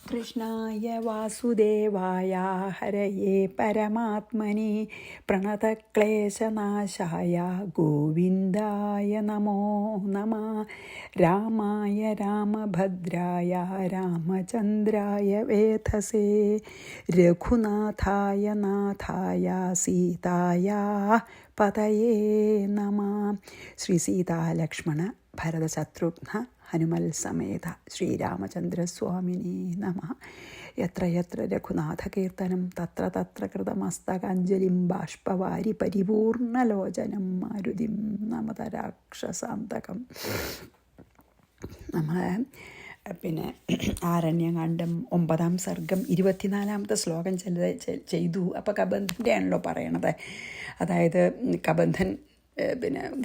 കൃഷ്ണായ വാസുദേവായ ഹരയേ പരമാത്മനി പ്രണതക്ലേശനാശായ ഗോവിന്ദായ നമോ നമഃ. രാമായ രാമഭദ്രായ രാമചന്ദ്രായ വേധസേ രഘുനാഥായ നാഥായ സീതായ പതയേ നമഃ. ശ്രീ സീതാലക്ഷ്മണ ഭരതശത്രുഘ്ന ഹനുമൽ സമേത ശ്രീരാമചന്ദ്രസ്വാമിനേ നമഃ. യത്ര യത്ര രഘുനാഥകീർത്തനം തത്ര തത്ര കൃതമസ്തകാഞ്ജലിം ബാഷ്പവാരി പരിപൂർണലോചനം മാരുതിം നമത രാക്ഷസാന്തകം. നമ്മൾ ആരണ്യകാണ്ഡം 9-ാം സർഗം 24-ാമത്തെ ശ്ലോകം ചെയ്തു. അപ്പോൾ കബന്ധൻ്റെ ആണല്ലോ പറയണത്. അതായത് കബന്ധൻ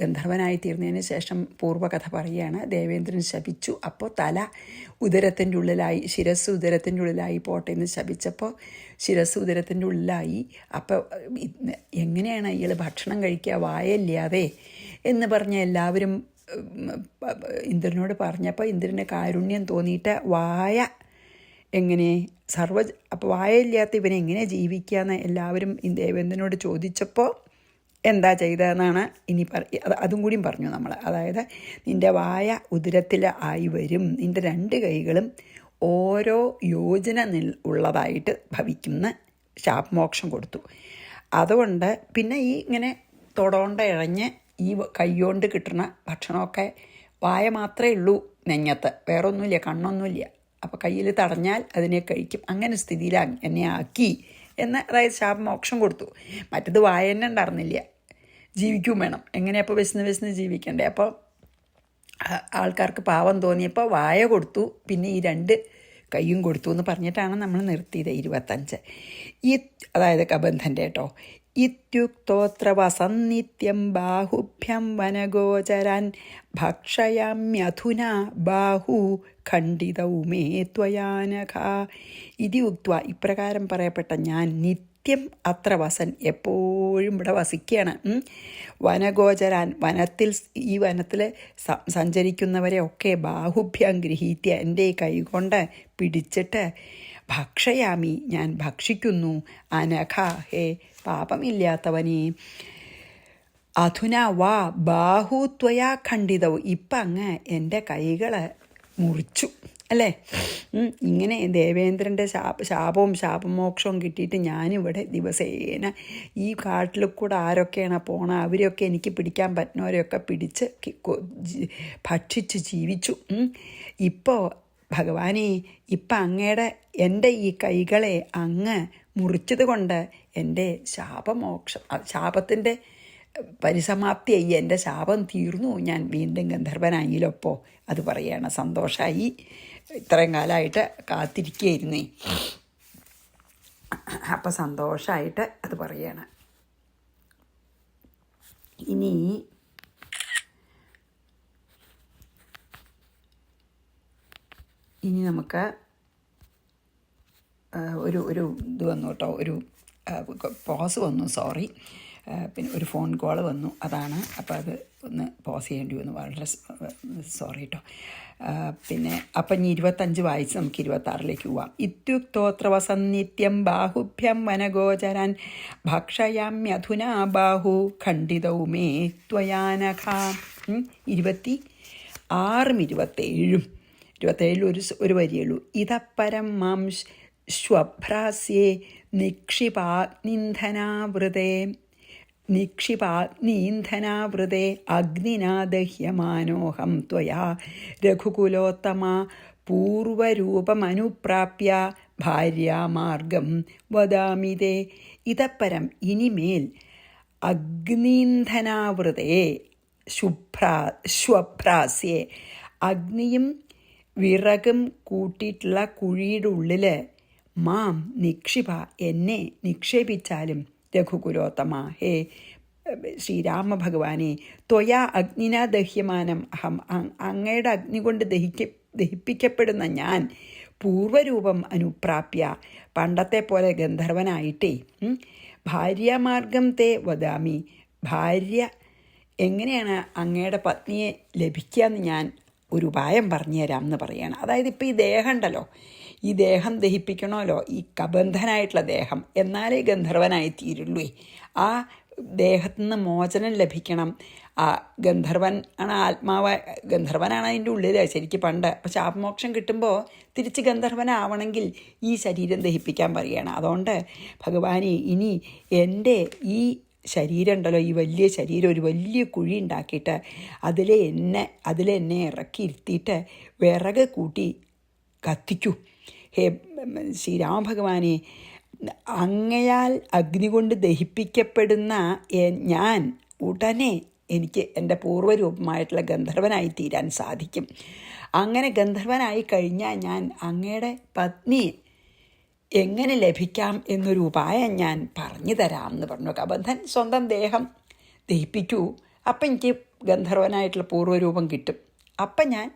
ഗന്ധർവനായി തീർന്നതിന് ശേഷം പൂർവ്വകഥ പറയുകയാണ്. ദേവേന്ദ്രൻ ശപിച്ചു. അപ്പോൾ തല ഉദരത്തിൻ്റെ ഉള്ളിലായി, ശിരസ് ഉദരത്തിൻ്റെ ഉള്ളിലായി പോട്ടെ എന്ന് ശപിച്ചപ്പോൾ ശിരസ് ഉദരത്തിൻ്റെ ഉള്ളിലായി. അപ്പോൾ എങ്ങനെയാണ് ഇയാൾ ഭക്ഷണം കഴിക്കുക വായല്ലാതെ എന്ന് പറഞ്ഞ എല്ലാവരും ഇന്ദ്രനോട് പറഞ്ഞപ്പോൾ ഇന്ദ്രന് കാരുണ്യം തോന്നിയിട്ട് വായ എങ്ങനെ അപ്പോൾ വായയില്ലാത്ത ഇവനെങ്ങനെ ജീവിക്കാമെന്ന് എല്ലാവരും ദേവേന്ദ്രനോട് ചോദിച്ചപ്പോൾ എന്താ ചെയ്തതെന്നാണ് ഇനി അതും കൂടിയും പറഞ്ഞു നമ്മൾ. അതായത് നിൻ്റെ വായ ഉദരത്തിൽ ആയി വരും, നിൻ്റെ 2 കൈകളും ഓരോ യോജന ഉള്ളതായിട്ട് ഭവിക്കുന്ന ശാപമോക്ഷം കൊടുത്തു. അതുകൊണ്ട് പിന്നെ ഈ ഇങ്ങനെ തൊടോണ്ട ഇഴഞ്ഞ് ഈ കൈകൊണ്ട് കിട്ടുന്ന ഭക്ഷണമൊക്കെ വായ മാത്രമേ ഉള്ളൂ നെഞ്ഞത്ത്, വേറൊന്നുമില്ല, കണ്ണൊന്നുമില്ല. അപ്പോൾ കയ്യിൽ തടഞ്ഞാൽ അതിനെ കഴിക്കും. അങ്ങനെ സ്ഥിതിയിൽ എന്നെ ആക്കി എന്ന്, അതായത് ശാപമോക്ഷം കൊടുത്തു. മറ്റത് വായ തന്നെ ഉണ്ടായിരുന്നില്ല, ജീവിക്കും വേണം. എങ്ങനെയപ്പോൾ വിശന്ന് ജീവിക്കണ്ടേ? അപ്പോൾ ആൾക്കാർക്ക് പാവം തോന്നിയപ്പോൾ വായ കൊടുത്തു, പിന്നെ ഈ 2 കൈയും കൊടുത്തു എന്ന് പറഞ്ഞിട്ടാണ് നമ്മൾ നിർത്തിയത് 25. അതായത് കബന്ധൻ്റെ കേട്ടോ. ഇത്യുക്തോത്ര വസന്നിത്യം ബാഹുഭ്യം വനഗോചരാൻ ഭക്ഷയാമ്യധുന ബാഹു ഖണ്ഡിതൗ മേ ത്വയാനഘ. ഇതി ഉക്ത്വ, ഇപ്രകാരം പറയപ്പെട്ട ഞാൻ നിത്യം അത്ര വസൻ, എപ്പോഴും ഇവിടെ വസിക്കുകയാണ്. വനഗോചരാൻ, ഈ വനത്തിൽ സഞ്ചരിക്കുന്നവരെ ഒക്കെ ബാഹുഭ്യം ഗൃഹീത്യ, എൻ്റെ കൈകൊണ്ട് പിടിച്ചിട്ട് ഭക്ഷയാമി, ഞാൻ ഭക്ഷിക്കുന്നു. അനഘ, ഹേ പാപമില്ലാത്തവനേ. അധുന വാ ബാഹു ത്വയാ ഖണ്ഡിതവും, ഇപ്പം അങ്ങ് എൻ്റെ കൈകൾ മുറിച്ചു അല്ലേ. ഇങ്ങനെ ദേവേന്ദ്രൻ്റെ ശാപവും ശാപമോക്ഷവും കിട്ടിയിട്ട് ഞാനിവിടെ ദിവസേന ഈ കാട്ടിൽ കൂടെ ആരൊക്കെയാണ് പോണ അവരെയൊക്കെ എനിക്ക് പിടിക്കാൻ പറ്റുന്നവരെയൊക്കെ പിടിച്ച് ഭക്ഷിച്ച് ജീവിച്ചു. ഇപ്പോൾ ഭഗവാനെ, ഇപ്പം അങ്ങയുടെ എൻ്റെ ഈ കൈകളെ അങ്ങ് മുറിച്ചത് കൊണ്ട് എൻ്റെ ശാപത്തിൻ്റെ പരിസമാപ്തിയായി, എൻ്റെ ശാപം തീർന്നു, ഞാൻ വീണ്ടും ഗന്ധർവനായില്ലപ്പോൾ. അത് പറയാണ്. സന്തോഷമായി, ഇത്രയും കാലമായിട്ട് കാത്തിരിക്കുകയായിരുന്നേ. അപ്പം സന്തോഷമായിട്ട് അത് പറയാണ്. ഇനി നമുക്ക് ഒരു ഇത് വന്നു കേട്ടോ, ഒരു പോസ് വന്നു, സോറി. പിന്നെ ഒരു ഫോൺ കോൾ വന്നു, അതാണ്. അപ്പോൾ അത് ഒന്ന് പോസ് ചെയ്യേണ്ടി വന്നു, വളരെ സോറി കേട്ടോ. അപ്പം ഇനി 25 വായിച്ച് നമുക്ക് 26ലേക്ക് പോവാം. ഇത്യുക്തോത്ര വസന്നിത്യം ബാഹുഭ്യം വനഗോചരാൻ ഭക്ഷയാമ്യധുനാ ബാഹു ഖണ്ഡിതൗ മേ ത്വയാനഘ. 26-27 ഒരു വരിയുള്ളൂ. ഇതപ്പരം മാം ശ്വഭ്രാസ്യേ നിക്ഷിപാഗ്നീന്ധനാവൃതേ അഗ്നിനാ ദഹ്യമാനോഹം ത്വയാ രഘുകുലോത്തമ പൂർവരൂപമനുപ്രാപ്യ ഭാര്യാമാർഗം വദാമിതേ. ഇതപ്പരം, ഇനിമേൽ, അഗ്നീന്ധനാവൃതേ ശ്വഭ്രാസ്യേ, അഗ്നിയും വിറകും കൂട്ടിയിട്ടുള്ള കുഴിയുടെ ഉള്ളിൽ മാം എന്നെ നിക്ഷേപിച്ചാലും രഘുകുലോത്തമ, ഹേ ശ്രീരാമഭഗവാനെ, ത്വയാ അഗ്നിനാ ദഹ്യമാനം അഹം, അങ്ങയുടെ അഗ്നി കൊണ്ട് ദഹിപ്പിക്കപ്പെടുന്ന ഞാൻ പൂർവരൂപം അനുപ്രാപ്യ, പണ്ടത്തെ പോലെ ഗന്ധർവനായിട്ടേ, ഭാര്യാമാർഗം തേ വദാമി, ഭാര്യ എങ്ങനെയാണ് അങ്ങയുടെ പത്നിയെ ലഭിക്കുക എന്ന് ഞാൻ ഒരു ഉപായം പറഞ്ഞു തരാം എന്ന് പറയുകയാണ്. അതായത് ഇപ്പോൾ ഈ ദേഹം ഉണ്ടല്ലോ, ഈ ദേഹം ദഹിപ്പിക്കണമല്ലോ, ഈ കബന്ധനായിട്ടുള്ള ദേഹം, എന്നാലേ ഗന്ധർവനായി തീരുള്ളൂ. ആ ദേഹത്തു നിന്ന് മോചനം ലഭിക്കണം. ആ ഗന്ധർവൻ ആണ് ആത്മാവ്, ഗന്ധർവനാണ് അതിൻ്റെ ഉള്ളിൽ ശരിക്കും പണ്ട്. അപ്പോൾ ശാപമോക്ഷം കിട്ടുമ്പോൾ തിരിച്ച് ഗന്ധർവനാവണമെങ്കിൽ ഈ ശരീരം ദഹിപ്പിക്കാൻ പറയുകയാണ്. അതുകൊണ്ട് ഭഗവാനെ, ഇനി എൻ്റെ ഈ ശരീരം ഉണ്ടല്ലോ, ഈ വലിയ ശരീരം ഒരു വലിയ കുഴി ഉണ്ടാക്കിയിട്ട് അതിലെന്നെ ഇറക്കിയിരുത്തിയിട്ട് വിറക് കൂട്ടി കത്തിക്കൂ. ഹേ ശ്രീരാമഭഗവാനെ, അങ്ങയാൽ അഗ്നി കൊണ്ട് ദഹിപ്പിക്കപ്പെടുന്ന ഞാൻ ഉടനെ എനിക്ക് എൻ്റെ പൂർവ്വരൂപമായിട്ടുള്ള ഗന്ധർവനായി തീരാൻ സാധിക്കും. അങ്ങനെ ഗന്ധർവനായി കഴിഞ്ഞാൽ ഞാൻ അങ്ങയുടെ പത്നിയെ എങ്ങനെ ലഭിക്കാം എന്നൊരു ഉപായം ഞാൻ പറഞ്ഞു തരാം എന്ന് പറഞ്ഞു. കബന്ധൻ സ്വന്തം ദേഹം ദഹിപ്പിക്കൂ, അപ്പം എനിക്ക് ഗന്ധർവനായിട്ടുള്ള പൂർവ്വരൂപം കിട്ടും, അപ്പം ഞാൻ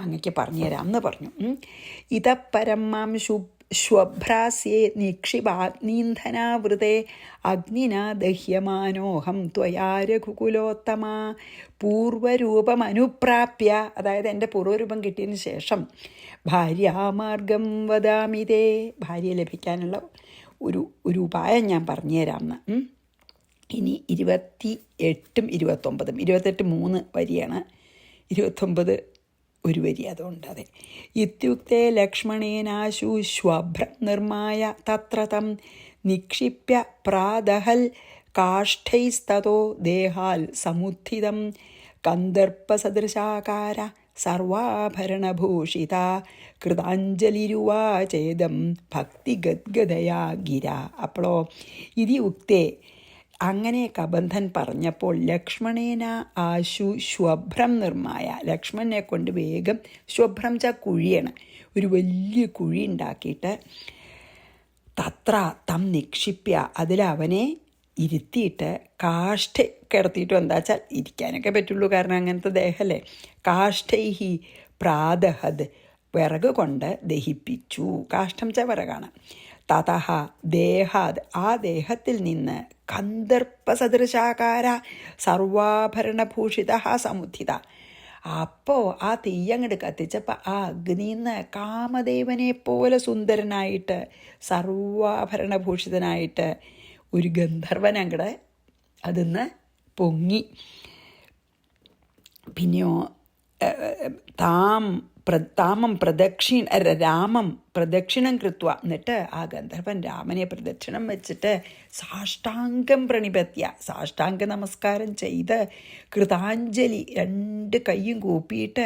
അങ്ങക്ക് പറഞ്ഞു തരാം എന്ന് പറഞ്ഞു. ഇതപരമാം ശ്വഭ്രാസ്യേ നിക്ഷിപാഗ്നീന്ധനാവൃതേ അഗ്നിനാ ദഹ്യമാനോഹം ത്വയാ രഘുകുലോത്തമ. പൂർവ്വരൂപമനുപ്രാപ്യ, അതായത് എൻ്റെ പൂർവ്വരൂപം കിട്ടിയതിന് ശേഷം ഭാര്യാമാർഗം വദാമിതേ, ഭാര്യയെ ലഭിക്കാനുള്ള ഒരു ഉപായം ഞാൻ പറഞ്ഞുതരാം എന്ന്. ഇനി 28ഉം 29ഉം 28 3 വരിയാണ്, 29 ഒരു വരി. അതുകൊണ്ട് അതെ. ഇത്യുക്തേ ലക്ഷ്മണേനാശു ശ്വഭ്രം നിർമ്മായ തത്ര തം നിക്ഷിപ്യ പ്രാതഹൽ കാഷ്ഠൈസ്തതോ ദേഹാൽ സമുത്ഥിതം കന്ദർപ്പസദൃശാകാര സർവാഭരണഭൂഷിത കൃതാഞ്ജലിരുവാചേദം ഭക്തിഗദ്ഗതയാ ഗിര. അപ്പോഴോ ഇതി ഉക്തേ, അങ്ങനെ കബന്ധൻ പറഞ്ഞപ്പോൾ ലക്ഷ്മണേന ആശു ശ്വഭ്രം നിർമ്മായ, ലക്ഷ്മണനെ കൊണ്ട് വേഗം, ശ്വഭ്രം ച കുഴിയാണ്, ഒരു വലിയ കുഴി ഉണ്ടാക്കിയിട്ട് തത്ര തം നിക്ഷിപ്യ, അതിലവനെ ഇരുത്തിയിട്ട് കാഷ്ഠ കിടത്തിയിട്ടും, എന്താ വെച്ചാൽ ഇരിക്കാനൊക്കെ പറ്റുള്ളൂ കാരണം അങ്ങനത്തെ ദേഹമല്ലേ, കാഷ്ഠൈഹി പ്രാതഹത്, വിറക് കൊണ്ട് ദഹിപ്പിച്ചു. കാഷ്ഠം ച വിറകാണ്. തതഹ ദേഹാത്, ആ ദേഹത്തിൽ നിന്ന് കന്ദർപ്പസദൃശാകാര സർവാഭരണഭൂഷിത സമുദ്ധിത. അപ്പോൾ ആ തീയങ്ങട് കത്തിച്ചപ്പോൾ ആ അഗ്നിന്ന് കാമദേവനെ പോലെ സുന്ദരനായിട്ട് സർവാഭരണഭൂഷിതനായിട്ട് ഒരു ഗന്ധർവൻ അങ്ങടെ അതിന്ന് പൊങ്ങി. പിന്നെയോ രാമം പ്രദക്ഷിണം കൃത്വ, എന്നിട്ട് ആ ഗന്ധർവൻ രാമനെ പ്രദക്ഷിണം വെച്ചിട്ട് സാഷ്ടാംഗം പ്രണിപത്യ, സാഷ്ടാംഗ നമസ്കാരം ചെയ്ത് കൃതാഞ്ജലി 2 കൈയും കൂപ്പിയിട്ട്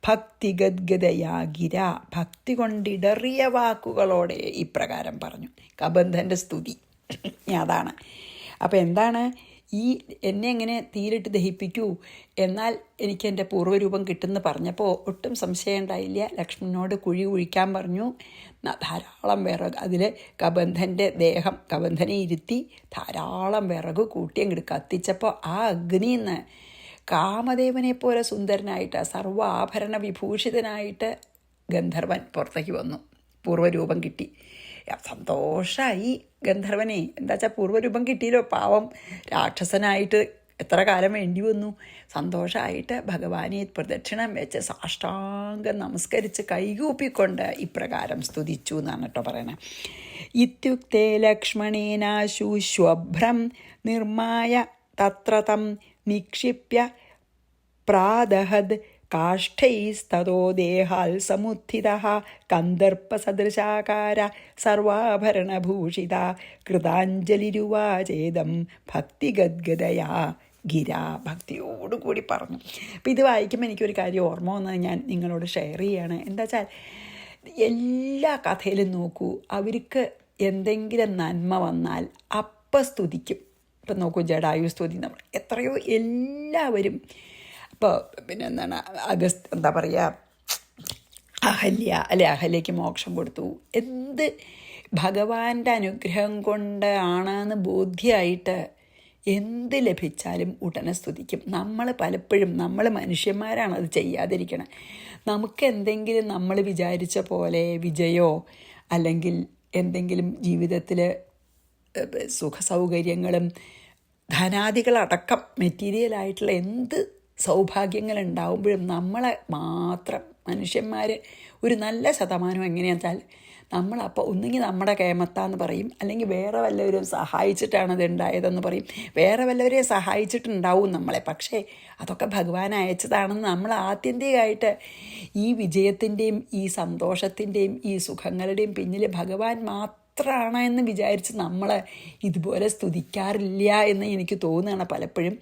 ഭക്തിഗദ്ഗതയാ ഗിര, ഭക്തി കൊണ്ടിടറിയ വാക്കുകളോടെ ഇപ്രകാരം പറഞ്ഞു. കബന്ധൻ്റെ സ്തുതി അതാണ്. അപ്പോൾ എന്താണ് ഈ എന്നെ എങ്ങനെ തീയിലിട്ട് ദഹിപ്പിക്കൂ, എന്നാൽ എനിക്ക് എൻ്റെ പൂർവ്വരൂപം കിട്ടുമെന്ന് പറഞ്ഞപ്പോൾ ഒട്ടും സംശയം ഉണ്ടായില്ല. ലക്ഷ്മണനോട് കുഴി കുഴിക്കാൻ പറഞ്ഞു. ധാരാളം വിറക്, അതിൽ കബന്ധൻ്റെ ദേഹം, കബന്ധനെ ഇരുത്തി ധാരാളം വിറക് കൂട്ടി അങ്ങോട്ട് കത്തിച്ചപ്പോൾ ആ അഗ്നിയിൽ നിന്ന് കാമദേവനെ പോലെ സുന്ദരനായിട്ട് സർവ്വാഭരണ വിഭൂഷിതനായിട്ട് ഗന്ധർവൻ പുറത്തേക്ക് വന്നു. പൂർവ്വരൂപം കിട്ടി. സന്തോഷമായി ഗന്ധർവനെ. എന്താ വെച്ചാൽ പൂർവ്വരൂപം കിട്ടിയല്ലോ, പാവം രാക്ഷസനായിട്ട് എത്ര കാലം വേണ്ടി വന്നു. സന്തോഷമായിട്ട് ഭഗവാനെ പ്രദക്ഷിണം വെച്ച് സാഷ്ടാംഗം നമസ്കരിച്ച് കൈകൂപ്പിക്കൊണ്ട് ഇപ്രകാരം സ്തുതിച്ചു എന്നാണ് കേട്ടോ പറയണേ. ഇത്യുക്തേ ലക്ഷ്മണേനാശു ശ്വഭ്രം നിർമ്മായ തത്ര തം നിക്ഷിപ്യ പ്രാതഹത് കാഷ്ഠൈസ്തതോ ദേഹാൽ സമുത്ഥിതഃ കന്ദർപ്പസദൃശാകാര സർവാഭരണഭൂഷിത കൃതാഞ്ജലിരുവാചേദം ഭക്തിഗദ്ഗതയാ ഗിര. ഭക്തിയോടുകൂടി പറഞ്ഞു. അപ്പോൾ ഇത് വായിക്കുമ്പോൾ എനിക്കൊരു കാര്യം ഓർമ്മ വന്നത് ഞാൻ നിങ്ങളോട് ഷെയർ ചെയ്യുകയാണ്. എന്താ വെച്ചാൽ എല്ലാ കഥയിലും നോക്കൂ, അവർക്ക് എന്തെങ്കിലും നന്മ വന്നാൽ അപ്പം സ്തുതിക്കും. ഇപ്പം നോക്കൂ, ജടായു സ്തുതി, നമ്മൾ എത്രയോ എല്ലാവരും. ഇപ്പോൾ പിന്നെ എന്താണ് എന്താ പറയുക, അഹല്യ അല്ലെ, അഹല്യയ്ക്ക് മോക്ഷം കൊടുത്തു. എന്ത് ഭഗവാന്റെ അനുഗ്രഹം കൊണ്ടാണെന്ന് ബോധ്യമായിട്ട് എന്ത് ലഭിച്ചാലും ഉടനെ സ്തുതിക്കും. നമ്മൾ മനുഷ്യന്മാരാണ് അത് ചെയ്യാതിരിക്കണം. നമുക്ക് എന്തെങ്കിലും നമ്മൾ വിചാരിച്ച പോലെ വിജയോ അല്ലെങ്കിൽ എന്തെങ്കിലും ജീവിതത്തിൽ സുഖസൗകര്യങ്ങളും ധനാദികളടക്കം മെറ്റീരിയലായിട്ടുള്ള എന്ത് സൗഭാഗ്യങ്ങളുണ്ടാവുമ്പോഴും നമ്മളെ മാത്രം മനുഷ്യന്മാർ ഒരു നല്ല ശതമാനം എങ്ങനെയാണെന്ന് വെച്ചാൽ നമ്മളപ്പോൾ ഒന്നുകിൽ നമ്മുടെ കേമത്താന്ന് പറയും, അല്ലെങ്കിൽ വേറെ വല്ലവരും സഹായിച്ചിട്ടാണ് അത് ഉണ്ടായതെന്ന് പറയും. വേറെ വല്ലവരെയും സഹായിച്ചിട്ടുണ്ടാവും നമ്മളെ, പക്ഷേ അതൊക്കെ ഭഗവാൻ അയച്ചതാണെന്ന് നമ്മൾ ആത്യന്തികമായിട്ട് ഈ വിജയത്തിൻ്റെയും ഈ സന്തോഷത്തിൻ്റെയും ഈ സുഖങ്ങളുടെയും പിന്നിൽ ഭഗവാൻ മാത്രമാണ് എന്ന് വിചാരിച്ച് നമ്മൾ ഇതുപോലെ സ്തുതിക്കാറില്ല എന്ന് എനിക്ക് തോന്നുകയാണ്. പലപ്പോഴും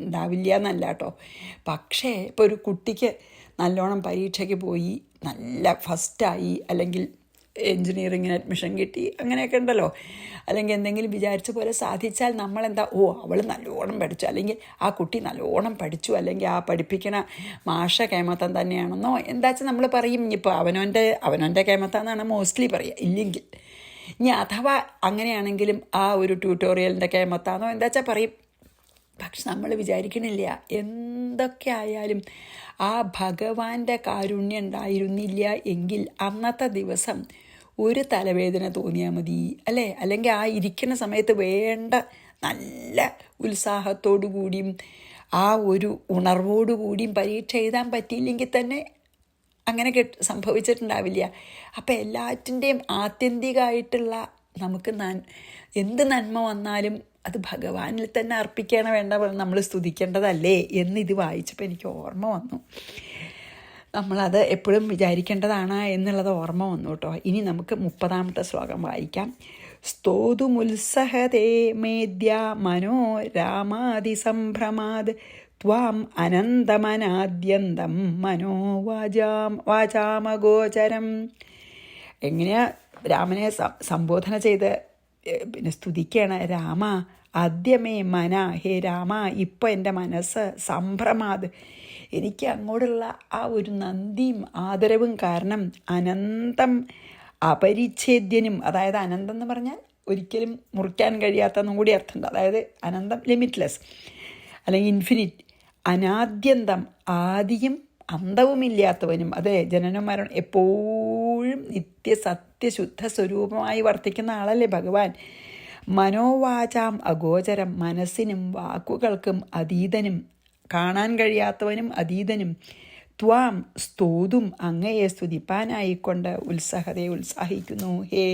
ഉണ്ടാവില്ല എന്നല്ല കേട്ടോ. പക്ഷേ ഇപ്പോൾ ഒരു കുട്ടിക്ക് നല്ലോണം പരീക്ഷയ്ക്ക് പോയി നല്ല ഫസ്റ്റായി, അല്ലെങ്കിൽ എൻജിനീയറിങ്ങിന് അഡ്മിഷൻ കിട്ടി, അങ്ങനെയൊക്കെ ഉണ്ടല്ലോ, അല്ലെങ്കിൽ എന്തെങ്കിലും വിചാരിച്ച പോലെ സാധിച്ചാൽ നമ്മളെന്താ, അവൾ നല്ലോണം പഠിച്ചു, അല്ലെങ്കിൽ ആ കുട്ടി നല്ലോണം പഠിച്ചു, അല്ലെങ്കിൽ ആ പഠിപ്പിക്കണ മാഷ കേമത്തം തന്നെയാണെന്നോ എന്താ വെച്ചാൽ നമ്മൾ പറയും. ഇപ്പോൾ അവനവൻ്റെ കേമത്താന്നാണ് മോസ്റ്റ്ലി പറയുക. ഇല്ലെങ്കിൽ ഇനി അഥവാ അങ്ങനെയാണെങ്കിലും ആ ഒരു ട്യൂട്ടോറിയലിൻ്റെ കേമത്താന്നോ എന്താ വെച്ചാൽ പറയും. പക്ഷെ നമ്മൾ വിചാരിക്കണില്ല, എന്തൊക്കെ ആയാലും ആ ഭഗവാന്റെ കാരുണ്യം ഉണ്ടായിരുന്നില്ല എങ്കിൽ അന്നത്തെ ദിവസം ഒരു തലവേദന തോന്നിയാൽ മതി അല്ലേ, അല്ലെങ്കിൽ ആ ഇരിക്കുന്ന സമയത്ത് വേണ്ട നല്ല ഉത്സാഹത്തോടു കൂടിയും ആ ഒരു ഉണർവോടു കൂടിയും പരീക്ഷ എഴുതാൻ പറ്റിയില്ലെങ്കിൽ തന്നെ അങ്ങനെ സംഭവിച്ചിട്ടുണ്ടാവില്ല. അപ്പം എല്ലാറ്റിൻ്റെയും ആത്യന്തികമായിട്ടുള്ള നമുക്ക് എന്ത് നന്മ വന്നാലും അത് ഭഗവാനിൽ തന്നെ അർപ്പിക്കുകയാണ് വേണ്ട, നമ്മൾ സ്തുതിക്കേണ്ടതല്ലേ എന്നിത് വായിച്ചപ്പോൾ എനിക്ക് ഓർമ്മ വന്നു. നമ്മളത് എപ്പോഴും വിചാരിക്കേണ്ടതാണ് എന്നുള്ളത് ഓർമ്മ വന്നു കേട്ടോ. ഇനി നമുക്ക് 30ാമത്തെ ശ്ലോകം വായിക്കാം. സ്തോതുമുത്സഹതേ മേദ്യ മനോ രാമാതിസംഭ്രമാത് ത്വാം അനന്തമനാദ്യന്തം മനോ വാചാമഗോചരം. എങ്ങനെയാ രാമനെ സംബോധന ചെയ്ത് പിന്നെ സ്തുതിക്കുകയാണ്. രാമ ആദ്യമേ മന, ഹേ രാമ ഇപ്പോൾ എൻ്റെ മനസ്സ് സംഭ്രമാത്, എനിക്ക് അങ്ങോട്ടുള്ള ആ ഒരു നന്ദിയും ആദരവും കാരണം അനന്തം അപരിച്ഛേദ്യനും, അതായത് അനന്തം എന്ന് പറഞ്ഞാൽ ഒരിക്കലും മുറിക്കാൻ കഴിയാത്തെന്നും കൂടി അർത്ഥമുണ്ട്. അതായത് അനന്തം ലിമിറ്റ്ലെസ് അല്ലെങ്കിൽ ഇൻഫിനിറ്റ്, അനാദ്യന്തം ആദിയും അന്തവുമില്ലാത്തവനും, അതെ ജനനം മരണം എപ്പോഴും നിത്യസത്യശുദ്ധ സ്വരൂപമായി വർത്തിക്കുന്ന ആളല്ലേ ഭഗവാൻ. മനോവാചാം അഗോചരം, മനസ്സിനും വാക്കുകൾക്കും അതീതനും, കാണാൻ കഴിയാത്തവനും അതീതനും. ത്വാം സ്തോതും, അങ്ങയെ സ്തുതിപ്പാനായിക്കൊണ്ട് ഉത്സാഹിക്കുന്നു. ഹേ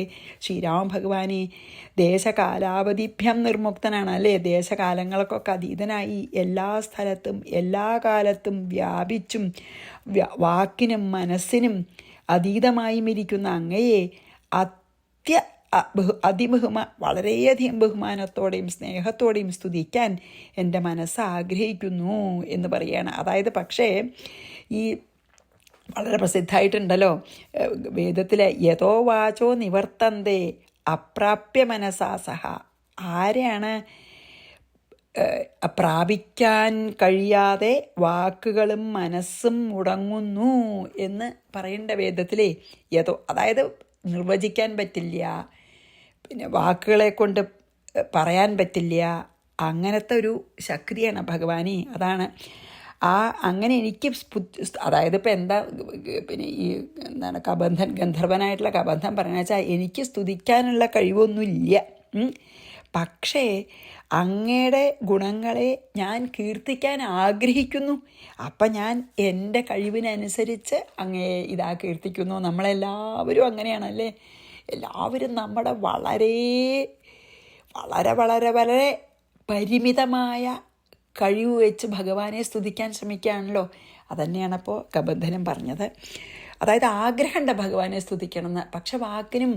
ശ്രീരാമ ഭഗവാനെ, ദേശകാലാവധിഭ്യം നിർമുക്തനാണ് അല്ലേ, ദേശകാലങ്ങൾക്കൊക്കെ അതീതനായി എല്ലാ സ്ഥലത്തും എല്ലാ കാലത്തും വ്യാപിച്ചും വാക്കിനും മനസ്സിനും അതീതമായും ഇരിക്കുന്ന അങ്ങയെ വളരെയധികം ബഹുമാനത്തോടെയും സ്നേഹത്തോടെയും സ്തുതിക്കാൻ എൻ്റെ മനസ്സ് ആഗ്രഹിക്കുന്നു എന്ന് പറയുകയാണ്. അതായത് പക്ഷേ ഈ വളരെ പ്രസിദ്ധമായിട്ടുണ്ടല്ലോ വേദത്തിലെ യഥോ വാചോ നിവർത്തന്തേ അപ്രാപ്യ മനസാ സഹ, ആരെയാണ് പ്രാപിക്കാൻ കഴിയാതെ വാക്കുകളും മനസ്സും മുടങ്ങുന്നു എന്ന് പറയേണ്ട വേദത്തിലെ യഥോ, അതായത് നിർവചിക്കാൻ പറ്റില്ല, പിന്നെ വാക്കുകളെ കൊണ്ട് പറയാൻ പറ്റില്ല, അങ്ങനത്തെ ഒരു ശക്തിയാണ് ഭഗവാനെ. അതാണ് അങ്ങനെ എനിക്ക് അതായത് ഇപ്പം എന്താ പിന്നെ ഈ എന്താണ് ഗന്ധർവനായിട്ടുള്ള കബന്ധൻ പറയുന്നത് വെച്ചാൽ എനിക്ക് സ്തുതിക്കാനുള്ള കഴിവൊന്നുമില്ല, പക്ഷേ അങ്ങയുടെ ഗുണങ്ങളെ ഞാൻ കീർത്തിക്കാൻ ആഗ്രഹിക്കുന്നു. അപ്പം ഞാൻ എൻ്റെ കഴിവിനനുസരിച്ച് അങ്ങയെ കീർത്തിക്കുന്നു. നമ്മളെല്ലാവരും അങ്ങനെയാണല്ലേ, എല്ലാവരും നമ്മുടെ വളരെ വളരെ വളരെ വളരെ പരിമിതമായ കഴിവ് വെച്ച് ഭഗവാനെ സ്തുതിക്കാൻ ശ്രമിക്കുകയാണല്ലോ. അതന്നെയാണ് അപ്പോൾ കബന്ധനും പറഞ്ഞത്. അതായത് ആഗ്രഹമുണ്ട് ഭഗവാനെ സ്തുതിക്കണമെന്ന്, പക്ഷെ വാക്കിനും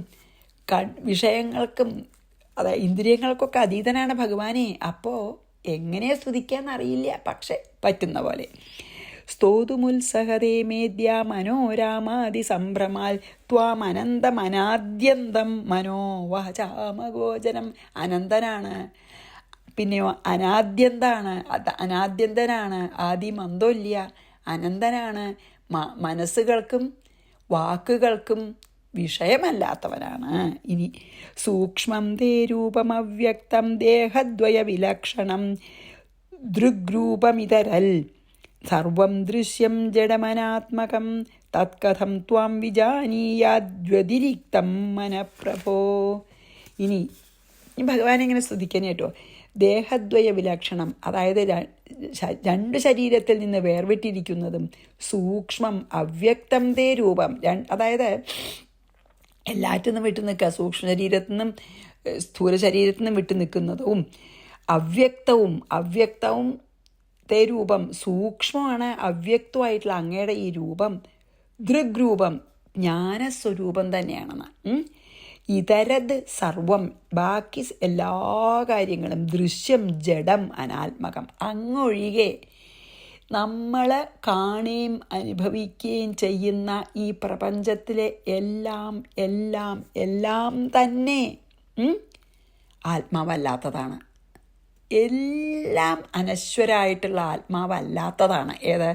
വിഷയങ്ങൾക്കും അതായത് ഇന്ദ്രിയങ്ങൾക്കൊക്കെ അതീതനാണ് ഭഗവാനെ. അപ്പോൾ എങ്ങനെ സ്തുതിക്കാന്നറിയില്ല, പക്ഷെ പറ്റുന്ന പോലെ. സ്തോതുമുത്സഹതേ മേദ്യ മനോരാമാതി സംഭ്രമാൽ ത്വാം അനന്തമനാദ്യന്തം മനോ വാചാമഗോചരം. അനന്തനാണ്, പിന്നെയോ അനാദ്യന്തനാണ്, ആദ്യം അന്തമില്ല, അനന്തനാണ്, മനസ്സുകൾക്കും വാക്കുകൾക്കും വിഷയമല്ലാത്തവനാണ്. ഇനി സൂക്ഷ്മം തേ രൂപമവ്യക്തം ദേഹദ്വയ വിലക്ഷണം ദൃഗ്രൂപമിതരൽ സർവം ദൃശ്യം ജഡമനാത്മകം തത്കഥം ത്വാം വിജാനീയാദ്വതിരിക്തം മനഃപ്രഭോ. ഇനി ഭഗവാൻ എങ്ങനെ സ്തുതിക്കാൻ കേട്ടോ. ദേഹദ്വയ വിലക്ഷണം, അതായത് രണ്ട് ശരീരത്തിൽ നിന്ന് വേർവിട്ടിരിക്കുന്നതും സൂക്ഷ്മം അവ്യക്തം തേ രൂപം. അതായത് എല്ലാറ്റിൽ നിന്നും വിട്ടു നിൽക്കുക, സൂക്ഷ്മ ശരീരത്തിൽ നിന്നും സ്ഥൂല ശരീരത്തിൽ നിന്നും വിട്ടു നിൽക്കുന്നതും അവ്യക്തവും തേ രൂപം. സൂക്ഷ്മമാണ് അവ്യക്തമായിട്ടുള്ള അങ്ങയുടെ ഈ രൂപം ദൃഗ്രൂപം ജ്ഞാനസ്വരൂപം തന്നെയാണെന്ന്. ഇതരത് സർവം, ബാക്കി എല്ലാ കാര്യങ്ങളും ദൃശ്യം ജഡം അനാത്മകം. അങ്ങൊഴികെ നമ്മൾ കാണുകയും അനുഭവിക്കുകയും ചെയ്യുന്ന ഈ പ്രപഞ്ചത്തിലെ എല്ലാം എല്ലാം എല്ലാം തന്നെ ആത്മാവല്ലാത്തതാണ്. എല്ലാം അനശ്വരായിട്ടുള്ള ആത്മാവല്ലാത്തതാണ്. ഏത്?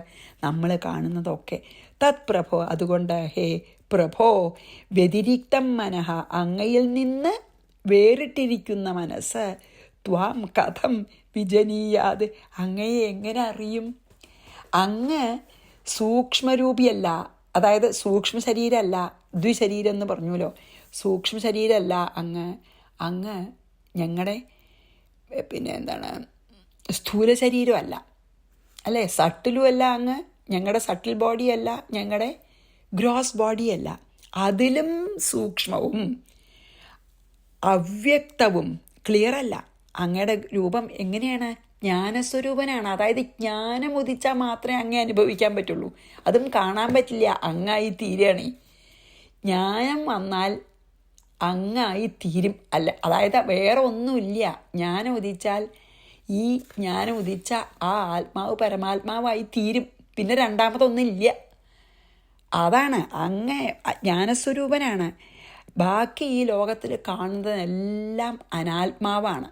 നമ്മൾ കാണുന്നതൊക്കെ. തത് പ്രഭോ, അതുകൊണ്ട് ഹേ പ്രഭോ, വ്യതിരിക്തം മനഃ, അങ്ങയിൽ നിന്ന് വേറിട്ടിരിക്കുന്ന മനസ്സ്, ത്വാം കഥം വിജനീയാത്, അങ്ങയെ എങ്ങനെ അറിയും? അങ്ങ് സൂക്ഷ്മരൂപിയല്ല, അതായത് സൂക്ഷ്മ ശരീരമല്ല, ദ്വിശരീരം എന്ന് പറഞ്ഞല്ലോ. സൂക്ഷ്മ ശരീരമല്ല അങ്ങ് ഞങ്ങളുടെ സ്ഥൂല ശരീരമല്ല, അല്ലേ? സട്ടിലുമല്ല അങ്ങ്, ഞങ്ങളുടെ സട്ടിൽ ബോഡിയല്ല, ഞങ്ങളുടെ ഗ്രോസ് ബോഡിയല്ല. അതിലും സൂക്ഷ്മവും അവ്യക്തവും ക്ലിയറല്ല. അങ്ങയുടെ രൂപം എങ്ങനെയാണ്? ജ്ഞാനസ്വരൂപനാണ്. അതായത് ജ്ഞാനം ഉദിച്ചാൽ മാത്രമേ അങ്ങേ അനുഭവിക്കാൻ പറ്റുള്ളൂ. അതും കാണാൻ പറ്റില്ല, അങ്ങായി തീരുകയാണ്. ജ്ഞാനം വന്നാൽ അങ്ങായി തീരും. അല്ല, അതായത് വേറെ ഒന്നുമില്ല. ജ്ഞാനം ഉദിച്ചാൽ ഈ ജ്ഞാനം ഉദിച്ച ആ ആത്മാവ് പരമാത്മാവായി തീരും. പിന്നെ രണ്ടാമതൊന്നുമില്ല. അതാണ് അങ്ങ് ജ്ഞാനസ്വരൂപനാണ്. ബാക്കി ഈ ലോകത്തിൽ കാണുന്നതെല്ലാം അനാത്മാവാണ്.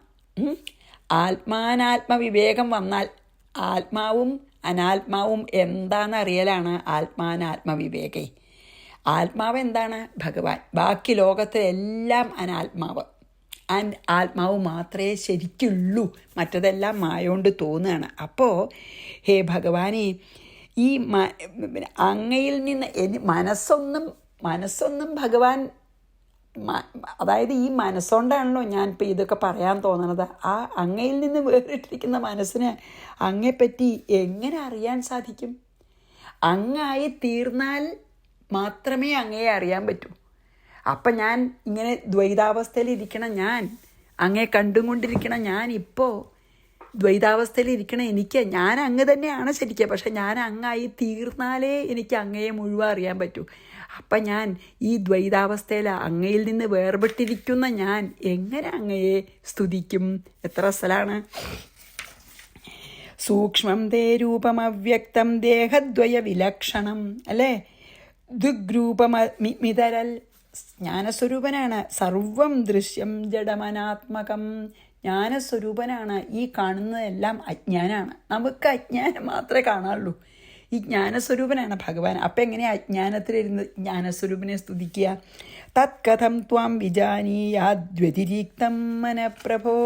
ആത്മാനാത്മ വിവേകം വന്നാൽ ആത്മാവും അനാത്മാവും എന്താണെന്നറിയലാണ് ആത്മാനാത്മവിവേകേ. ആത്മാവ് എന്താണ്? ഭഗവാൻ. ബാക്കി ലോകത്തിലെല്ലാം അനാത്മാവ്. ആത്മാവ് മാത്രമേ ശരിക്കുള്ളൂ, മറ്റതെല്ലാം മായോണ്ട് തോന്നുകയാണ്. അപ്പോൾ ഹേ ഭഗവാനെ, ഈ അങ്ങയിൽ നിന്ന് മനസ്സൊന്നും ഭഗവാൻ, അതായത് ഈ മനസ്സുകൊണ്ടാണല്ലോ ഞാൻ ഇപ്പോൾ ഇതൊക്കെ പറയാൻ തോന്നണത്. ആ അങ്ങയിൽ നിന്ന് വേറിട്ടിരിക്കുന്ന മനസ്സിന് അങ്ങയെപ്പറ്റി എങ്ങനെ അറിയാൻ സാധിക്കും? അങ്ങായി തീർന്നാൽ മാത്രമേ അങ്ങയെ അറിയാൻ പറ്റൂ. അപ്പം ഞാൻ ഇങ്ങനെ ദ്വൈതാവസ്ഥയിലിരിക്കണം, ഞാൻ അങ്ങയെ കണ്ടുകൊണ്ടിരിക്കണം, ഞാൻ ഇപ്പോൾ ദ്വൈതാവസ്ഥയിലിരിക്കണം. ഞാൻ അങ്ങ് തന്നെയാണ് ശരിക്കും. പക്ഷെ ഞാൻ അങ്ങായി തീർന്നാലേ എനിക്ക് അങ്ങയെ മുഴുവൻ അറിയാൻ പറ്റൂ. അപ്പം ഞാൻ ഈ ദ്വൈതാവസ്ഥയിൽ അങ്ങയിൽ നിന്ന് വേർപെട്ടിരിക്കുന്ന ഞാൻ എങ്ങനെ അങ്ങയെ സ്തുതിക്കും? എത്ര സ്ഥലമാണ്. സൂക്ഷ്മം തേ രൂപമവ്യക്തം ദേഹദ്വയ വിലക്ഷണം, അല്ലേ? ദുഗ്രൂപമിതരൽ, ജ്ഞാനസ്വരൂപനാണ്. സർവം ദൃശ്യം ജഡമനാത്മകം, ജ്ഞാനസ്വരൂപനാണ്. ഈ കാണുന്നതെല്ലാം അജ്ഞാനാണ്. നമുക്ക് അജ്ഞാനം മാത്രമേ കാണാറുള്ളൂ. ഈ ജ്ഞാനസ്വരൂപനാണ് ഭഗവാൻ. അപ്പം എങ്ങനെയാണ് അജ്ഞാനത്തിലിരുന്ന് ജ്ഞാനസ്വരൂപനെ സ്തുതിക്കുക? തത്കഥം ത്വാം വിജാനീയാദ്വ്യതിരിക്തം മനഃപ്രഭോ.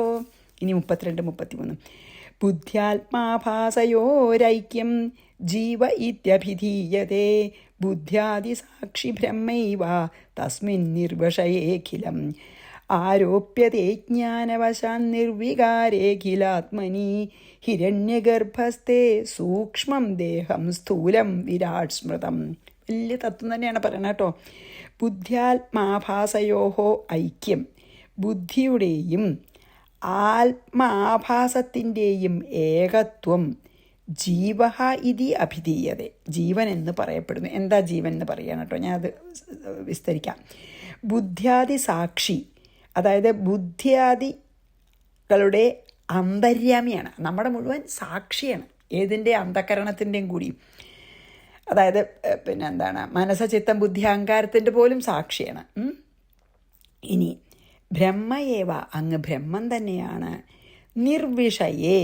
ഇനി 32-33. ബുദ്ധ്യാത്മാഭാസയോരൈക്യം ജീവ ഇത്യഭിധീയതേ, ബുദ്ധ്യാദിസാക്ഷി ബ്രഹ്മൈവ തസ്മിൻ നിർവശയേഖിലം, ആരോപ്യതേ ജ്ഞാനവശാൻ നിർവികാരേഖിലാത്മനി, ഹിരണ്യഗർഭസ്ഥേ സൂക്ഷ്മം ദേഹം സ്ഥൂലം വിരാട് സ്മൃതം. വലിയ തത്വം തന്നെയാണ് പറയണത് കേട്ടോ. ബുദ്ധ്യാത്മാഭാസയോഹോ ഐക്യം, ബുദ്ധിയുടെയും ആത്മാഭാസത്തിൻ്റെയും ഏകത്വം ജീവ ഇതി അഭിധീയതേ, ജീവൻ എന്ന് പറയപ്പെടുന്നു. എന്താ ജീവൻ എന്ന് പറയുകയാണ് കേട്ടോ, ഞാനത് വിസ്തരിക്കാം. ബുദ്ധ്യാദി സാക്ഷി, അതായത് ബുദ്ധ്യാദികളുടെ അന്തര്യാമിയാണ്. നമ്മുടെ മുഴുവൻ സാക്ഷിയാണ്. ഏതിൻ്റെ? അന്ധകരണത്തിൻ്റെയും കൂടി. അതായത് മനസ്സ ചിത്തം ബുദ്ധി അഹങ്കാരത്തിൻ്റെ പോലും സാക്ഷിയാണ്. ഇനി ബ്രഹ്മയേവ, അങ്ങ് ബ്രഹ്മം തന്നെയാണ്. നിർവിഷയേ,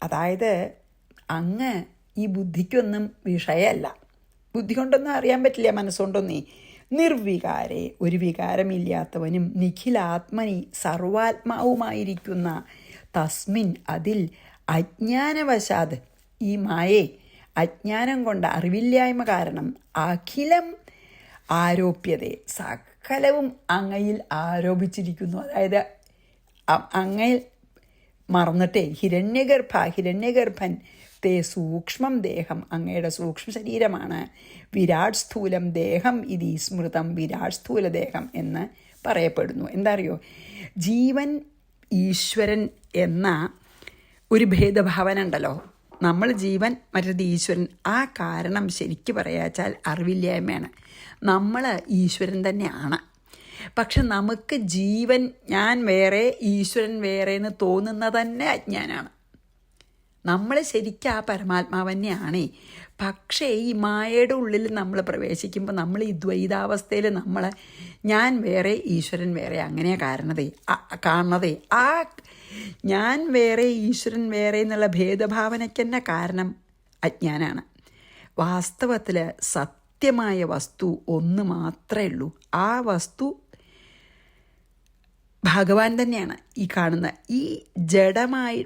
അതായത് അങ്ങ് ഈ ബുദ്ധിക്കൊന്നും വിഷയമല്ല. ബുദ്ധി കൊണ്ടൊന്നും അറിയാൻ പറ്റില്ല, മനസ്സുകൊണ്ടൊന്നേ. നിർവികാരെ, ഒരു വികാരമില്ലാത്തവനും നിഖിലാത്മനി, സർവാത്മാവുമായിരിക്കുന്ന തസ്മിൻ, അതിൽ അജ്ഞാനവശാത്, ഈ മായേ അജ്ഞാനം കൊണ്ട്, അറിവില്ലായ്മ കാരണം, അഖിലം ആരോപ്യതേ, സകലവും അങ്ങയിൽ ആരോപിച്ചിരിക്കുന്നു. അതായത് അങ്ങയിൽ മറന്നിട്ടേ ഹിരണ്യഗർഭൻ തേ സൂക്ഷ്മം ദേഹം, അങ്ങയുടെ സൂക്ഷ്മ ശരീരമാണ്, വിരാട് സ്ഥൂലം ദേഹം ഇതി സ്മൃതം, വിരാട് സ്ഥൂല ദേഹം എന്ന് പറയപ്പെടുന്നു. എന്താ അറിയോ, ജീവൻ ഈശ്വരൻ എന്ന ഒരു ഭേദഭാവന ഉണ്ടല്ലോ. നമ്മൾ ജീവൻ, മറ്റേത് ഈശ്വരൻ. ആ കാരണം ശരിക്ക് പറയാച്ചാൽ അറിവില്ലായ്മയാണ്. നമ്മൾ ഈശ്വരൻ തന്നെയാണ്. പക്ഷെ നമുക്ക് ജീവൻ ഞാൻ വേറെ ഈശ്വരൻ വേറെ എന്ന് തോന്നുന്നത് തന്നെ അജ്ഞാനാണ്. നമ്മൾ ശരിക്കും ആ പരമാത്മാവ് തന്നെയാണേ. പക്ഷേ ഈ മായയുടെ ഉള്ളിൽ നമ്മൾ പ്രവേശിക്കുമ്പോൾ നമ്മൾ ഈ ദ്വൈതാവസ്ഥയിൽ നമ്മൾ ഞാൻ വേറെ ഈശ്വരൻ വേറെ അങ്ങനെയാണ് കാണണതേ. ആ ഞാൻ വേറെ ഈശ്വരൻ വേറെ എന്നുള്ള ഭേദഭാവനയ്ക്ക് തന്നെ കാരണം അജ്ഞാനാണ്. വാസ്തവത്തിൽ സത്യമായ വസ്തു ഒന്ന് മാത്രമേ ഉള്ളൂ. ആ വസ്തു ഭഗവാൻ തന്നെയാണ്. ഈ കാണുന്ന ഈ ജഡമായി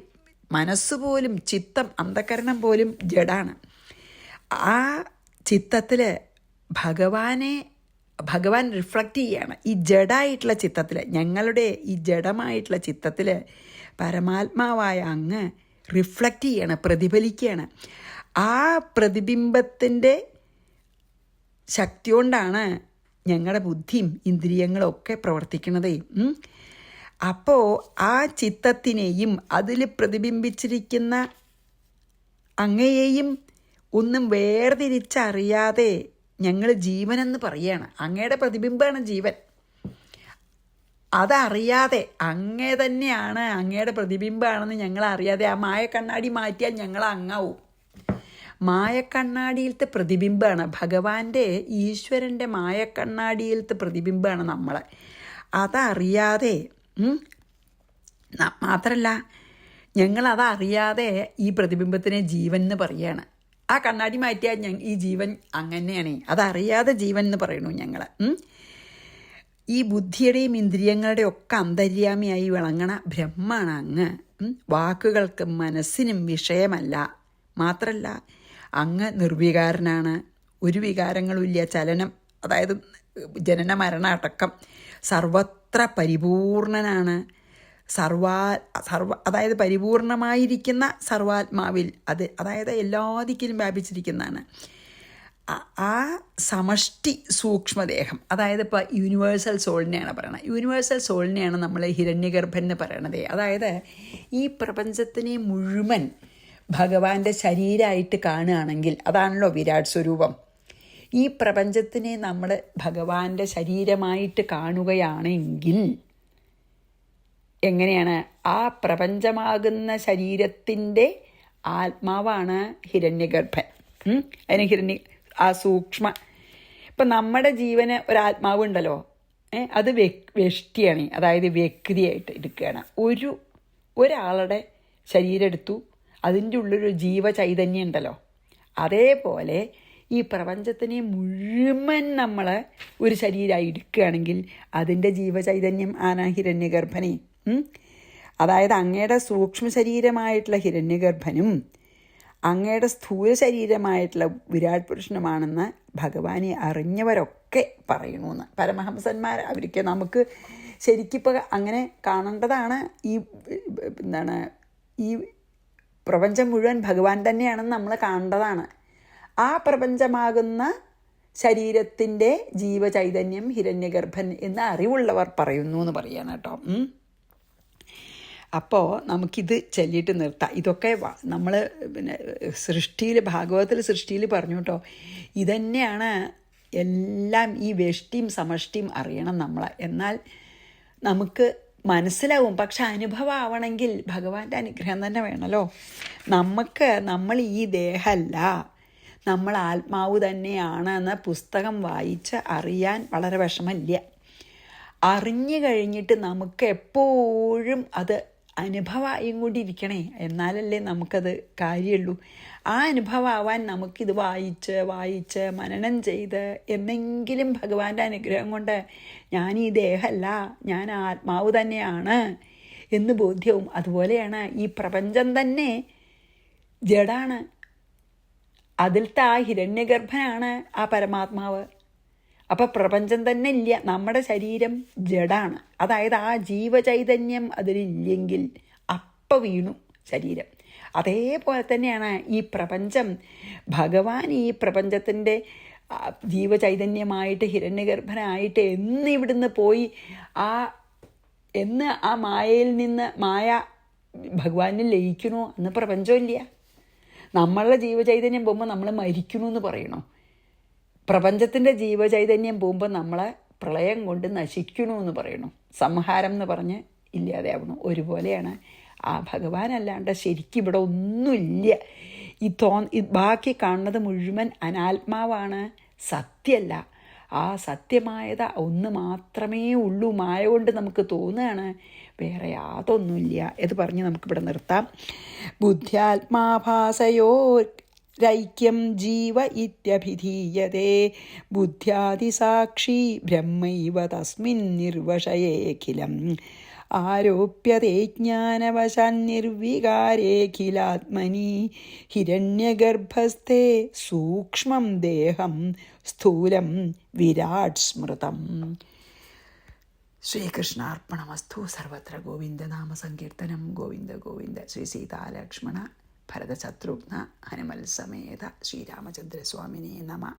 മനസ്സുപോലും ചിത്തം അന്ധകരണം പോലും ജഡാണ്. ആ ചിത്തത്തിൽ ഭഗവാൻ റിഫ്ലക്റ്റ് ചെയ്യുകയാണ്. ഈ ജഡായിട്ടുള്ള ചിത്തത്തിൽ, ഞങ്ങളുടെ ഈ ജഡമായിട്ടുള്ള ചിത്തത്തിൽ പരമാത്മാവായ അങ്ങ് റിഫ്ലക്റ്റ് ചെയ്യാണ്, പ്രതിഫലിക്കുകയാണ്. ആ പ്രതിബിംബത്തിൻ്റെ ശക്തി കൊണ്ടാണ് ഞങ്ങളുടെ ബുദ്ധിയും ഇന്ദ്രിയങ്ങളും ഒക്കെ പ്രവർത്തിക്കണതേ. അപ്പോൾ ആ ചിത്തത്തിനെയും അതിൽ പ്രതിബിംബിച്ചിരിക്കുന്ന അങ്ങയെയും ഒന്നും വേർതിരിച്ചറിയാതെ ഞങ്ങൾ ജീവനെന്ന് പറയുകയാണ്. അങ്ങയുടെ പ്രതിബിംബമാണ് ജീവൻ. അതറിയാതെ അങ്ങേ തന്നെയാണ്, അങ്ങയുടെ പ്രതിബിംബമാണെന്ന് ഞങ്ങൾ അറിയാതെ ആ മായക്കണ്ണാടി മാറ്റിയാൽ ഞങ്ങൾ അങ്ങാവും. മായക്കണ്ണാടിയിലത്തെ പ്രതിബിംബമാണ് ഭഗവാന്റെ, ഈശ്വരൻ്റെ മായക്കണ്ണാടിയിലത്തെ പ്രതിബിംബമാണ് നമ്മൾ. അതറിയാതെ മാത്രമല്ല ഞങ്ങളതറിയാതെ ഈ പ്രതിബിംബത്തിനെ ജീവൻ എന്ന് പറയുകയാണ്. ആ കണ്ണാടി മാറ്റിയാൽ ഈ ജീവൻ അങ്ങനെയാണ്. അതറിയാതെ ജീവൻ എന്ന് പറയണു ഞങ്ങൾ. ഈ ബുദ്ധിയുടെയും ഇന്ദ്രിയങ്ങളുടെയും ഒക്കെ അന്തര്യാമിയായി വിളങ്ങണ ബ്രഹ്മാണ് അങ്ങ്. വാക്കുകൾക്കും മനസ്സിനും വിഷയമല്ല. മാത്രമല്ല അങ്ങ് നിർവികാരനാണ്. ഒരു വികാരങ്ങളും ഇല്ല. ചലനം, അതായത് ജനന മരണ അടക്കം സർവത്ര പരിപൂർണനാണ്. അതായത് പരിപൂർണമായിരിക്കുന്ന സർവാത്മാവിൽ അതായത് എല്ലാ ദിക്കിലും വ്യാപിച്ചിരിക്കുന്നതാണ്. ആ സമഷ്ടി സൂക്ഷ്മദേഹം, അതായത് ഇപ്പോൾ യൂണിവേഴ്സൽ സോളിനെയാണ് പറയണത്. യൂണിവേഴ്സൽ സോളിനെയാണ് നമ്മൾ ഹിരണ്യഗർഭൻ എന്ന് പറയണത്. അതായത് ഈ പ്രപഞ്ചത്തിനെ മുഴുവൻ ഭഗവാന്റെ ശരീരമായിട്ട് കാണുകയാണെങ്കിൽ, അതാണല്ലോ വിരാട് സ്വരൂപം. ഈ പ്രപഞ്ചത്തിനെ നമ്മൾ ഭഗവാന്റെ ശരീരമായിട്ട് കാണുകയാണെങ്കിൽ എങ്ങനെയാണ്? ആ പ്രപഞ്ചമാകുന്ന ശരീരത്തിൻ്റെ ആത്മാവാണ് ഹിരണ്യഗർഭൻ. അതിന് ആ സൂക്ഷ്മ, ഇപ്പം നമ്മുടെ ജീവന് ഒരാത്മാവുണ്ടല്ലോ, അത് വ്യഷ്ടിയാണ്. അതായത് വ്യക്തിയായിട്ട് എടുക്കുകയാണ്. ഒരാളുടെ ശരീരം എടുത്തു, അതിൻ്റെ ഉള്ളൊരു ജീവചൈതന്യം ഉണ്ടല്ലോ. അതേപോലെ ഈ പ്രപഞ്ചത്തിനെ മുഴുവൻ നമ്മൾ ഒരു ശരീരമായി എടുക്കുകയാണെങ്കിൽ അതിൻ്റെ ജീവചൈതന്യം ആന ഹിരണ്യഗർഭനെ. അതായത് അങ്ങയുടെ സൂക്ഷ്മ ശരീരമായിട്ടുള്ള ഹിരണ്യഗർഭനും അങ്ങയുടെ സ്ഥൂല ശരീരമായിട്ടുള്ള വിരാട് പുരുഷനുമാണെന്ന് ഭഗവാനെ അറിഞ്ഞവരൊക്കെ പറയണമെന്ന് പരമഹംസന്മാർ. അവർക്ക് നമുക്ക് ശരിക്കിപ്പോൾ അങ്ങനെ കാണേണ്ടതാണ്. ഈ പ്രപഞ്ചം മുഴുവൻ ഭഗവാൻ തന്നെയാണെന്ന് നമ്മൾ കാണേണ്ടതാണ്. ആ പ്രപഞ്ചമാകുന്ന ശരീരത്തിൻ്റെ ജീവചൈതന്യം ഹിരണ്യഗർഭൻ എന്ന അറിവുള്ളവർ പറയുന്നു എന്ന് പറയാണ് കേട്ടോ. അപ്പോൾ നമുക്കിത് ചൊല്ലിയിട്ട് നിർത്താം. ഇതൊക്കെ നമ്മൾ സൃഷ്ടിയിൽ, ഭാഗവതത്തിൽ സൃഷ്ടിയിൽ പറഞ്ഞു കേട്ടോ. ഇതന്നെയാണ് എല്ലാം. ഈ വ്യഷ്ടിയും സമഷ്ടിയും അറിയണം നമ്മൾ. എന്നാൽ നമുക്ക് മനസ്സിലാവും. പക്ഷെ അനുഭവം ആവണമെങ്കിൽ ഭഗവാന്റെ അനുഗ്രഹം തന്നെ വേണമല്ലോ. നമ്മൾ ഈ ദേഹമല്ല, നമ്മൾ ആത്മാവ് തന്നെയാണ് എന്ന പുസ്തകം വായിച്ച് അറിയാൻ വളരെ വിഷമമില്ല. അറിഞ്ഞു കഴിഞ്ഞിട്ട് നമുക്ക് എപ്പോഴും അത് അനുഭവമായും കൊണ്ടിരിക്കണേ, എന്നാലല്ലേ നമുക്കത് കാര്യമുള്ളൂ. ആ അനുഭവമാവാൻ നമുക്കിത് വായിച്ച് മനനം ചെയ്ത് എന്നെങ്കിലും ഭഗവാന്റെ അനുഗ്രഹം കൊണ്ട് ഞാൻ ഈ ദേഹമല്ല, ഞാൻ ആത്മാവ് തന്നെയാണ് എന്ന് ബോധ്യവും. അതുപോലെയാണ് ഈ പ്രപഞ്ചം തന്നെ ജഡാണ്. അതിലത്തെ ആ ഹിരണ്യഗർഭനാണ് ആ പരമാത്മാവ്. അപ്പം പ്രപഞ്ചം തന്നെ ഇല്ല, നമ്മുടെ ശരീരം ജഡാണ്. അതായത് ആ ജീവചൈതന്യം അതിലില്ലെങ്കിൽ അപ്പം വീണു ശരീരം. അതേപോലെ തന്നെയാണ് ഈ പ്രപഞ്ചം. ഭഗവാൻ ഈ പ്രപഞ്ചത്തിൻ്റെ ജീവചൈതന്യമായിട്ട് ഹിരണ്യഗർഭനായിട്ട് എന്ന് ഇവിടുന്ന് പോയി എന്ന് ആ മായയിൽ നിന്ന് മായ ഭഗവാനിൽ ലയിക്കണോ അന്ന് പ്രപഞ്ചമില്ല. നമ്മളുടെ ജീവചൈതന്യം പോകുമ്പോൾ നമ്മൾ മരിക്കണു എന്ന് പറയണോ? പ്രപഞ്ചത്തിൻ്റെ ജീവചൈതന്യം പോകുമ്പോൾ നമ്മളെ പ്രളയം കൊണ്ട് നശിക്കണു എന്ന് പറയണു. സംഹാരം എന്ന് പറഞ്ഞ് ഇല്ലാതെയാവണു. ഒരുപോലെയാണ് ആ ഭഗവാനല്ലാണ്ട് ശരിക്കും ഇവിടെ ഒന്നുമില്ല. ബാക്കി കാണുന്നത് മുഴുവൻ അനാത്മാവാണ്, സത്യമല്ല. ആ സത്യമായത് ഒന്ന് മാത്രമേ ഉള്ളൂ. മായ കൊണ്ട് നമുക്ക് തോന്നുകയാണ്, വേറെ യാതൊന്നുമില്ല. ഇത് പറഞ്ഞ് നമുക്കിവിടെ നിർത്താം. ബുദ്ധ്യാത്മാഭാസയോരൈക്യം ജീവ ഇത്യഭിധീയതേ ബുദ്ധ്യാദിസാക്ഷി ബ്രഹ്മൈവ തസ്മിൻ നിർവശയേഖിലം ആരോപ്യതേ ജ്ഞാനവശാൻ നിർവികാരേഖിലാത്മനി ഹിരണ്യഗർഭസ്ഥേ സൂക്ഷ്മം ദേഹം സ്ഥൂലം വിരാട് സ്മൃതം. ശ്രീകൃഷ്ണാർപ്പണമസ്തു. സർവത്ര ഗോവിന്ദനാമ സങ്കീർത്തനം. ഗോവിന്ദ ഗോവിന്ദ. ശ്രീ സീതാലക്ഷ്മണ ഭരതശത്രുഘ്ന ഹനുമൽ സമേത ശ്രീരാമചന്ദ്രസ്വാമിനേ നമഃ.